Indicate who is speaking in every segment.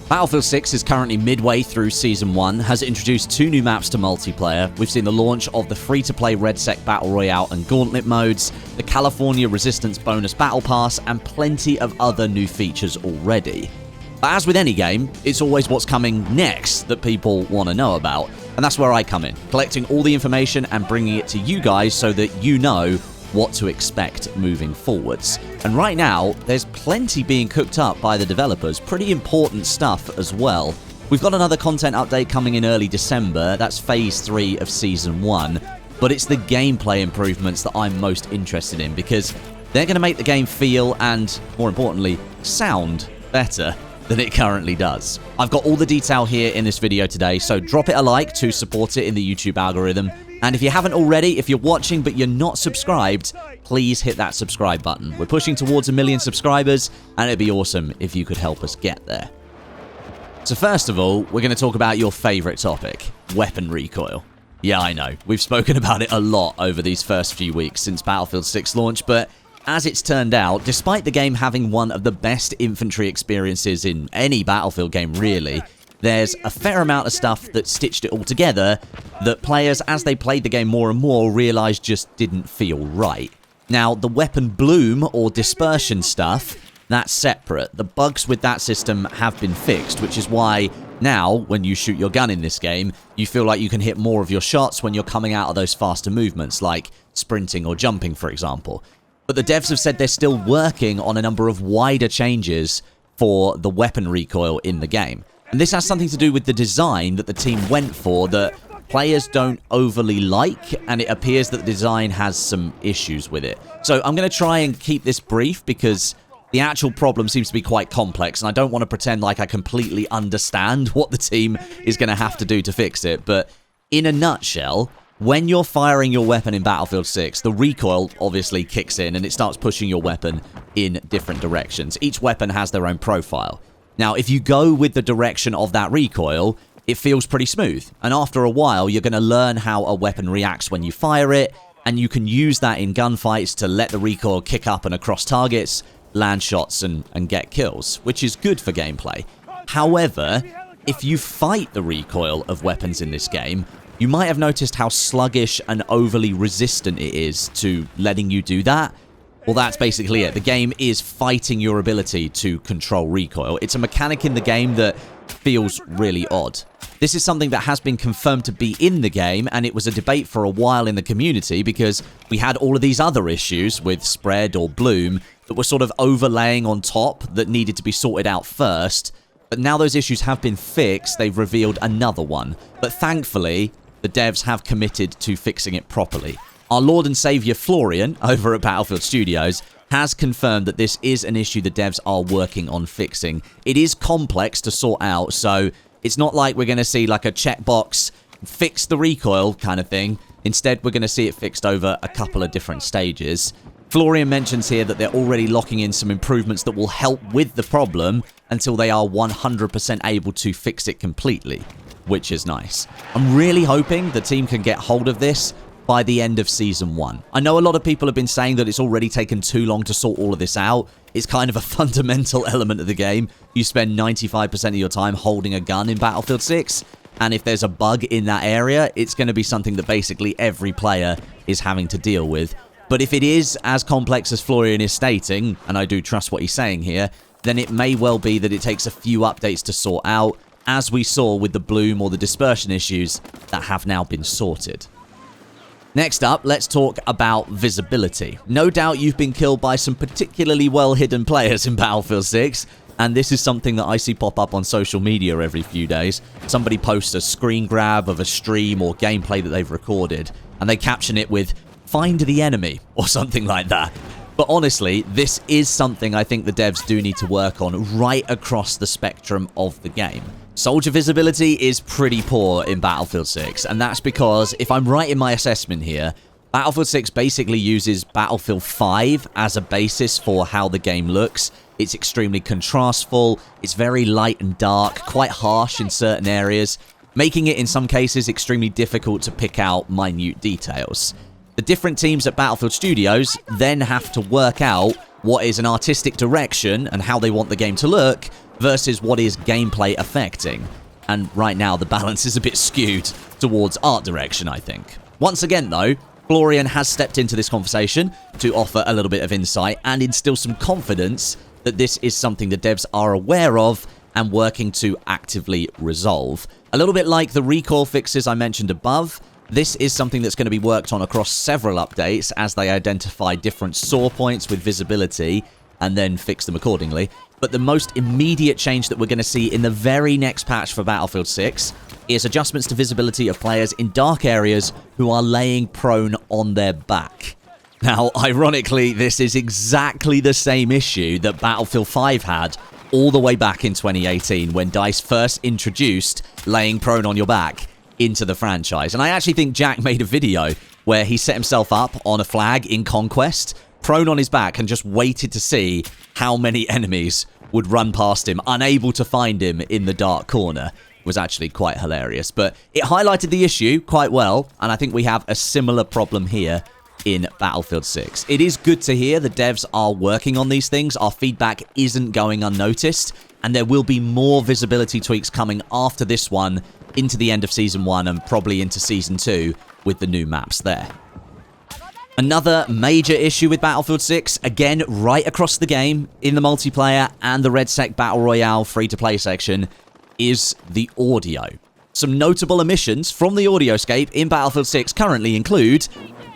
Speaker 1: Battlefield 6 is currently midway through Season 1, has introduced 2 new maps to multiplayer. We've seen the launch of the free-to-play RedSec Battle Royale and Gauntlet modes, the California Resistance Bonus Battle Pass, and plenty of other new features already. But as with any game, it's always what's coming next that people want to know about. And that's where I come in, collecting all the information and bringing it to you guys so that you know what to expect moving forwards. And right now, there's plenty being cooked up by the developers, pretty important stuff as well. We've got another content update coming in early December, that's Phase 3 of Season 1, but it's the gameplay improvements that I'm most interested in because they're going to make the game feel and, more importantly, sound better than it currently does. I've got all the detail here in this video today, so drop it a like to support it in the YouTube algorithm. And if you haven't already, if you're watching but you're not subscribed, please hit that subscribe button. We're pushing towards 1 million subscribers, and it'd be awesome if you could help us get there. So first of all, we're going to talk about your favorite topic, weapon recoil. Yeah, I know, we've spoken about it a lot over these first few weeks since Battlefield 6 launch, but as it's turned out, despite the game having one of the best infantry experiences in any Battlefield game really, there's a fair amount of stuff that stitched it all together that players, as they played the game more and more, realized just didn't feel right. Now, the weapon bloom or dispersion stuff, that's separate. The bugs with that system have been fixed, which is why now, when you shoot your gun in this game, you feel like you can hit more of your shots when you're coming out of those faster movements, like sprinting or jumping, for example. But the devs have said they're still working on a number of wider changes for the weapon recoil in the game. And this has something to do with the design that the team went for that players don't overly like, and it appears that the design has some issues with it. So I'm going to try and keep this brief because the actual problem seems to be quite complex, and I don't want to pretend like I completely understand what the team is going to have to do to fix it. But in a nutshell, when you're firing your weapon in Battlefield 6, the recoil obviously kicks in and it starts pushing your weapon in different directions. Each weapon has their own profile. Now, if you go with the direction of that recoil, it feels pretty smooth. And after a while, you're going to learn how a weapon reacts when you fire it, and you can use that in gunfights to let the recoil kick up and across targets, land shots, and get kills, which is good for gameplay. However, if you fight the recoil of weapons in this game, you might have noticed how sluggish and overly resistant it is to letting you do that. Well, that's basically it. The game is fighting your ability to control recoil. It's a mechanic in the game that feels really odd. This is something that has been confirmed to be in the game, and it was a debate for a while in the community because we had all of these other issues with spread or bloom that were sort of overlaying on top that needed to be sorted out first. But now those issues have been fixed, they've revealed another one. But thankfully, the devs have committed to fixing it properly. Our Lord and Savior Florian, over at Battlefield Studios, has confirmed that this is an issue the devs are working on fixing. It is complex to sort out, so it's not like we're going to see like a checkbox, fix the recoil kind of thing. Instead, we're going to see it fixed over a couple of different stages. Florian mentions here that they're already locking in some improvements that will help with the problem until they are 100% able to fix it completely, which is nice. I'm really hoping the team can get hold of this by the end of Season 1. I know a lot of people have been saying that it's already taken too long to sort all of this out. It's kind of a fundamental element of the game. You spend 95% of your time holding a gun in Battlefield 6, and if there's a bug in that area, it's going to be something that basically every player is having to deal with. But if it is as complex as Florian is stating, and I do trust what he's saying here, then it may well be that it takes a few updates to sort out, as we saw with the bloom or the dispersion issues that have now been sorted. Next up, let's talk about visibility. No doubt you've been killed by some particularly well-hidden players in Battlefield 6, and this is something that I see pop up on social media every few days. Somebody posts a screen grab of a stream or gameplay that they've recorded, and they caption it with, "Find the enemy," or something like that. But honestly, this is something I think the devs do need to work on right across the spectrum of the game. Soldier visibility is pretty poor in Battlefield 6, and that's because, if I'm right in my assessment here, Battlefield 6 basically uses Battlefield 5 as a basis for how the game looks. It's extremely contrastful, it's very light and dark, quite harsh in certain areas, making it in some cases extremely difficult to pick out minute details. The different teams at Battlefield Studios then have to work out what is an artistic direction and how they want the game to look versus what is gameplay affecting. And right now, the balance is a bit skewed towards art direction, I think. Once again, though, Florian has stepped into this conversation to offer a little bit of insight and instill some confidence that this is something the devs are aware of and working to actively resolve. A little bit like the recoil fixes I mentioned above, this is something that's going to be worked on across several updates as they identify different sore points with visibility and then fix them accordingly. But the most immediate change that we're going to see in the very next patch for Battlefield 6 is adjustments to visibility of players in dark areas who are laying prone on their back. Now, ironically, this is exactly the same issue that Battlefield 5 had all the way back in 2018 when DICE first introduced laying prone on your back into the franchise. And I actually think Jack made a video where he set himself up on a flag in Conquest, prone on his back, and just waited to see how many enemies would run past him, unable to find him in the dark corner. It was actually quite hilarious, but it highlighted the issue quite well, and I think we have a similar problem here in Battlefield 6. It is good to hear the devs are working on these things. Our feedback isn't going unnoticed, and there will be more visibility tweaks coming after this one into the end of Season 1 and probably into Season 2 with the new maps there. Another major issue with Battlefield 6, again, right across the game, in the multiplayer and the RedSec Battle Royale free-to-play section, is the audio. Some notable omissions from the audioscape in Battlefield 6 currently include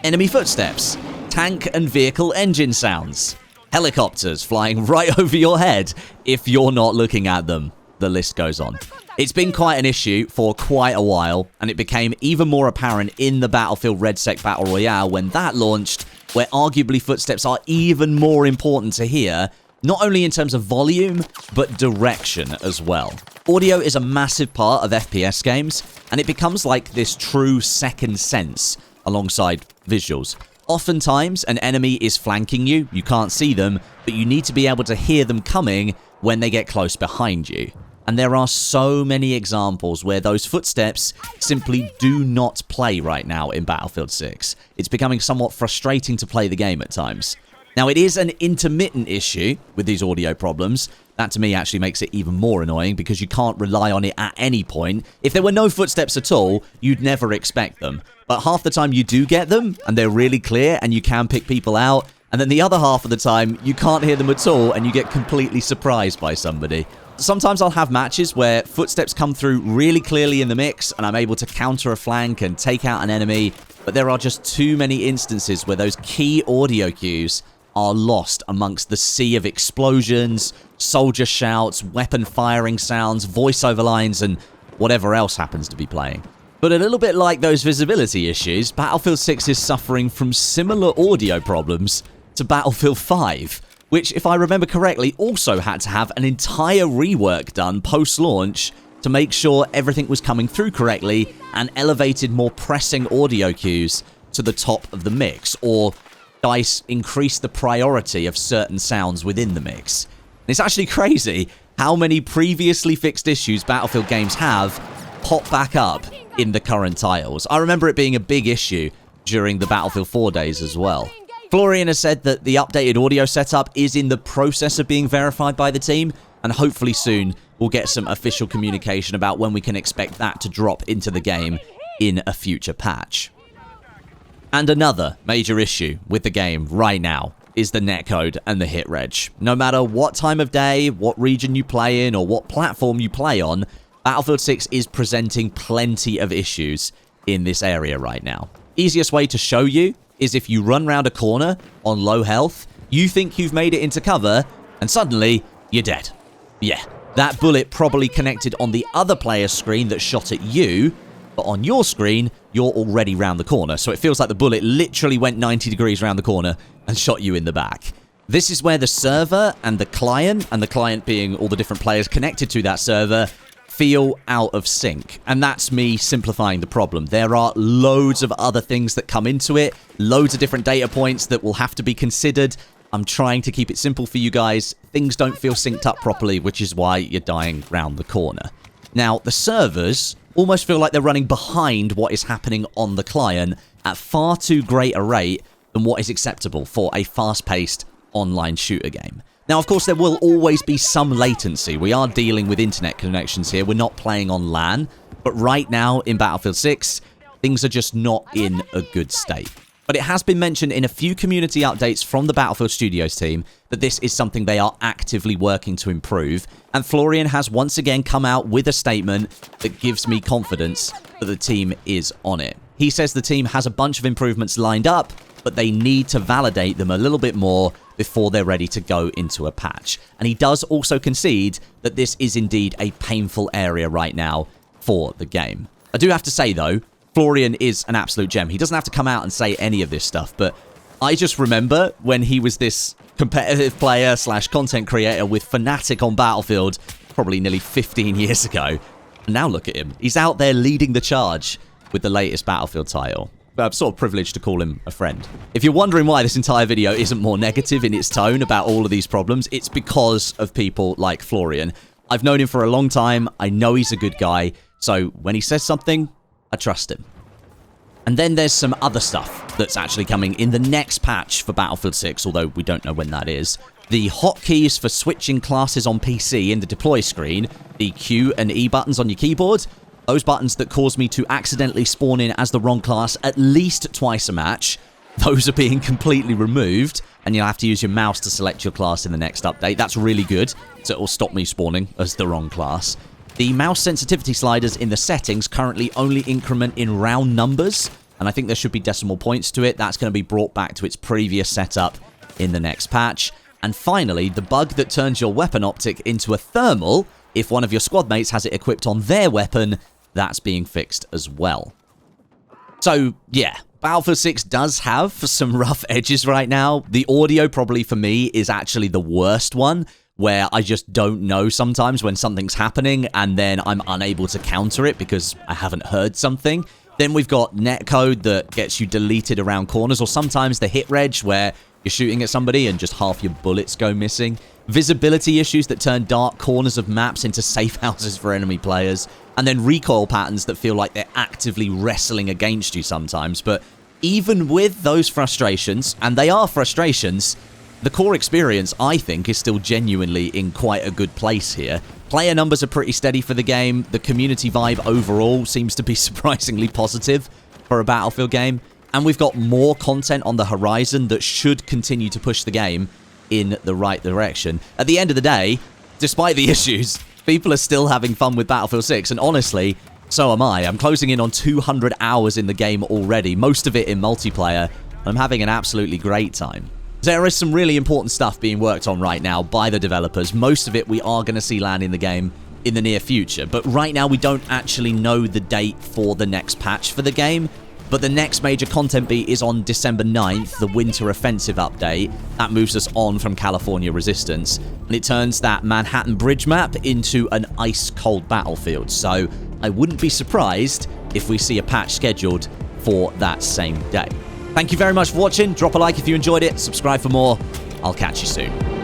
Speaker 1: enemy footsteps, tank and vehicle engine sounds, helicopters flying right over your head if you're not looking at them. The list goes on. It's been quite an issue for quite a while, and it became even more apparent in the Battlefield RedSec Battle Royale when that launched, where arguably footsteps are even more important to hear, not only in terms of volume, but direction as well. Audio is a massive part of FPS games, and it becomes like this true second sense alongside visuals. Oftentimes, an enemy is flanking you, you can't see them, but you need to be able to hear them coming when they get close behind you. And there are so many examples where those footsteps simply do not play right now in Battlefield 6. It's becoming somewhat frustrating to play the game at times. Now, it is an intermittent issue with these audio problems. That, to me, actually makes it even more annoying because you can't rely on it at any point. If there were no footsteps at all, you'd never expect them. But half the time you do get them, and they're really clear, and you can pick people out. And then the other half of the time, you can't hear them at all, and you get completely surprised by somebody. Sometimes I'll have matches where footsteps come through really clearly in the mix, and I'm able to counter a flank and take out an enemy, but there are just too many instances where those key audio cues are lost amongst the sea of explosions, soldier shouts, weapon firing sounds, voiceover lines, and whatever else happens to be playing. But a little bit like those visibility issues, Battlefield 6 is suffering from similar audio problems to Battlefield 5, which, if I remember correctly, also had to have an entire rework done post-launch to make sure everything was coming through correctly and elevated more pressing audio cues to the top of the mix, or DICE increased the priority of certain sounds within the mix. And it's actually crazy how many previously fixed issues Battlefield games have pop back up in the current titles. I remember it being a big issue during the Battlefield 4 days as well. Florian has said that the updated audio setup is in the process of being verified by the team, and hopefully soon we'll get some official communication about when we can expect that to drop into the game in a future patch. And another major issue with the game right now is the netcode and the hit reg. No matter what time of day, what region you play in, or what platform you play on, Battlefield 6 is presenting plenty of issues in this area right now. Easiest way to show you is if you run round a corner on low health, you think you've made it into cover, and suddenly you're dead. Yeah, that bullet probably connected on the other player's screen that shot at you, but on your screen, you're already round the corner, so it feels like the bullet literally went 90 degrees round the corner and shot you in the back. This is where the server and the client being all the different players connected to that server, feel out of sync. And that's me simplifying the problem. There are loads of other things that come into it, loads of different data points that will have to be considered. I'm trying to keep it simple for you guys. Things don't feel synced up properly, which is why you're dying round the corner. Now, the servers almost feel like they're running behind what is happening on the client at far too great a rate than what is acceptable for a fast-paced, online shooter game. Now, of course, there will always be some latency. We are dealing with internet connections here. We're not playing on LAN. But right now in Battlefield 6, things are just not in a good state. But it has been mentioned in a few community updates from the Battlefield Studios team that this is something they are actively working to improve. And Florian has once again come out with a statement that gives me confidence that the team is on it. He says the team has a bunch of improvements lined up, but they need to validate them a little bit more before they're ready to go into a patch. And he does also concede that this is indeed a painful area right now for the game. I do have to say, though, Florian is an absolute gem. He doesn't have to come out and say any of this stuff, but I just remember when he was this competitive player / content creator with Fnatic on Battlefield probably nearly 15 years ago. And now look at him. He's out there leading the charge with the latest Battlefield title. But I'm sort of privileged to call him a friend. If you're wondering why this entire video isn't more negative in its tone about all of these problems, it's because of people like Florian. I've known him for a long time. I know he's a good guy. So when he says something, I trust him. And then there's some other stuff that's actually coming in the next patch for Battlefield 6, although we don't know when that is. The hotkeys for switching classes on PC in the deploy screen, the Q and E buttons on your keyboard, those buttons that cause me to accidentally spawn in as the wrong class at least twice a match, those are being completely removed, and you'll have to use your mouse to select your class in the next update. That's really good, so it will stop me spawning as the wrong class. The mouse sensitivity sliders in the settings currently only increment in round numbers, and I think there should be decimal points to it. That's going to be brought back to its previous setup in the next patch. And finally, the bug that turns your weapon optic into a thermal if one of your squad mates has it equipped on their weapon, that's being fixed as well. So, yeah, Battlefield 6 does have some rough edges right now. The audio probably for me is actually the worst one, where I just don't know sometimes when something's happening and then I'm unable to counter it because I haven't heard something. Then we've got Netcode that gets you deleted around corners, or sometimes the hit reg where you're shooting at somebody and just half your bullets go missing. Visibility issues that turn dark corners of maps into safe houses for enemy players. And then recoil patterns that feel like they're actively wrestling against you sometimes. But even with those frustrations, and they are frustrations, the core experience, I think, is still genuinely in quite a good place here. Player numbers are pretty steady for the game. The community vibe overall seems to be surprisingly positive for a Battlefield game. And we've got more content on the horizon that should continue to push the game in the right direction. At the end of the day, despite the issues, people are still having fun with Battlefield 6. And honestly, so am I. I'm closing in on 200 hours in the game already, most of it in multiplayer. I'm having an absolutely great time. There is some really important stuff being worked on right now by the developers. Most of it we are going to see land in the game in the near future. But right now we don't actually know the date for the next patch for the game. But the next major content beat is on December 9th, the Winter Offensive update. That moves us on from California Resistance. And it turns that Manhattan Bridge map into an ice-cold battlefield. So I wouldn't be surprised if we see a patch scheduled for that same day. Thank you very much for watching. Drop a like if you enjoyed it. Subscribe for more. I'll catch you soon.